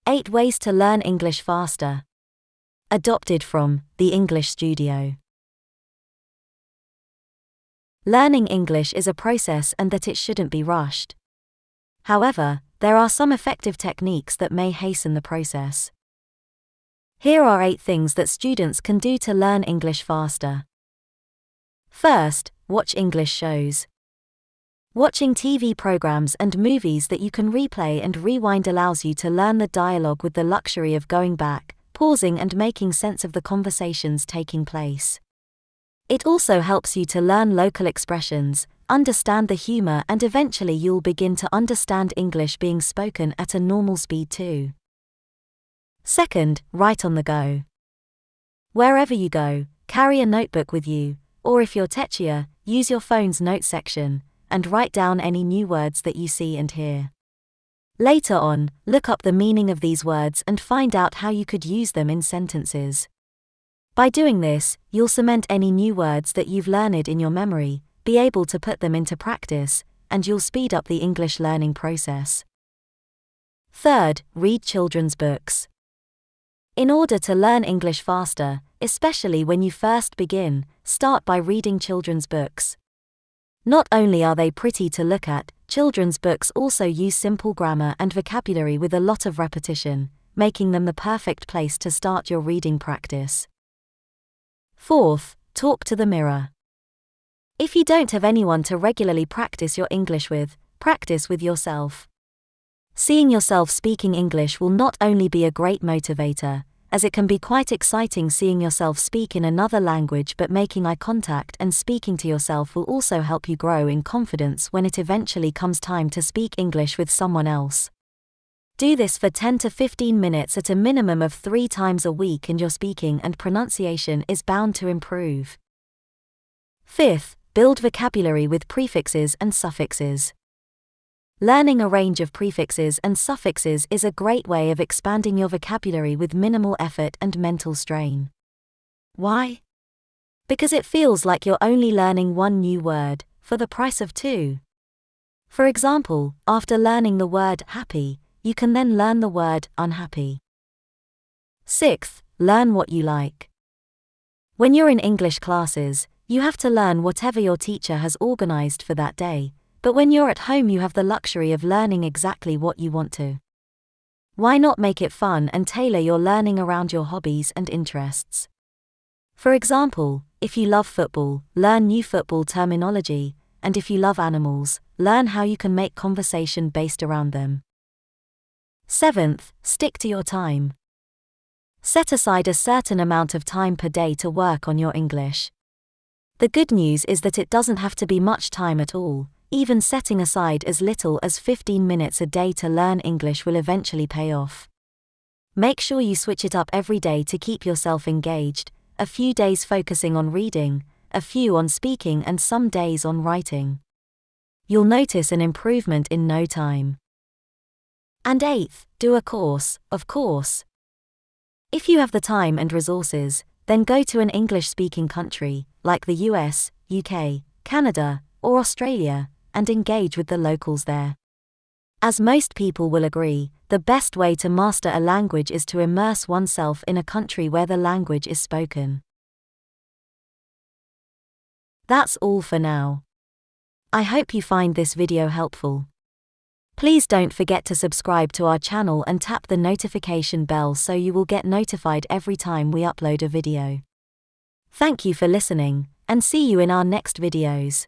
8 Ways to Learn English Faster. Adopted from The English Studio. Learning English is a process and that it shouldn't be rushed. However, there are some effective techniques that may hasten the process. Here are 8 things that students can do to learn English faster. First, watch English shows. Watching TV programs and movies that you can replay and rewind allows you to learn the dialogue with the luxury of going back, pausing and making sense of the conversations taking place. It also helps you to learn local expressions, understand the humor, and eventually you'll begin to understand English being spoken at a normal speed too. Second, write on the go. Wherever you go, carry a notebook with you, or if you're techier, use your phone's note section, and write down any new words that you see and hear. Later on, look up the meaning of these words and find out how you could use them in sentences. By doing this, you'll cement any new words that you've learned in your memory, be able to put them into practice, and you'll speed up the English learning process. Third, read children's books. In order to learn English faster, especially when you first begin, start by reading children's books. Not only are they pretty to look at, children's books also use simple grammar and vocabulary with a lot of repetition, making them the perfect place to start your reading practice. Fourth, talk to the mirror. If you don't have anyone to regularly practice your English with, practice with yourself. Seeing yourself speaking English will not only be a great motivator, as it can be quite exciting seeing yourself speak in another language, but making eye contact and speaking to yourself will also help you grow in confidence when it eventually comes time to speak English with someone else. Do this for 10 to 15 minutes at a minimum of 3 times a week and your speaking and pronunciation is bound to improve. Fifth, build vocabulary with prefixes and suffixes. Learning a range of prefixes and suffixes is a great way of expanding your vocabulary with minimal effort and mental strain. Why? Because it feels like you're only learning one new word, for the price of 2. For example, after learning the word happy, you can then learn the word unhappy. Sixth, learn what you like. When you're in English classes, you have to learn whatever your teacher has organized for that day, but when you're at home you have the luxury of learning exactly what you want to. Why not make it fun and tailor your learning around your hobbies and interests? For example, if you love football, learn new football terminology, and if you love animals, learn how you can make conversation based around them. Seventh, stick to your time. Set aside a certain amount of time per day to work on your English. The good news is that it doesn't have to be much time at all. Even setting aside as little as 15 minutes a day to learn English will eventually pay off. Make sure you switch it up every day to keep yourself engaged, a few days focusing on reading, a few on speaking, and some days on writing. You'll notice an improvement in no time. And eighth, do a course, of course. If you have the time and resources, then go to an English-speaking country, like the US, UK, Canada, or Australia, and engage with the locals there. As most people will agree, the best way to master a language is to immerse oneself in a country where the language is spoken. That's all for now. I hope you find this video helpful. Please don't forget to subscribe to our channel and tap the notification bell so you will get notified every time we upload a video. Thank you for listening, and see you in our next videos.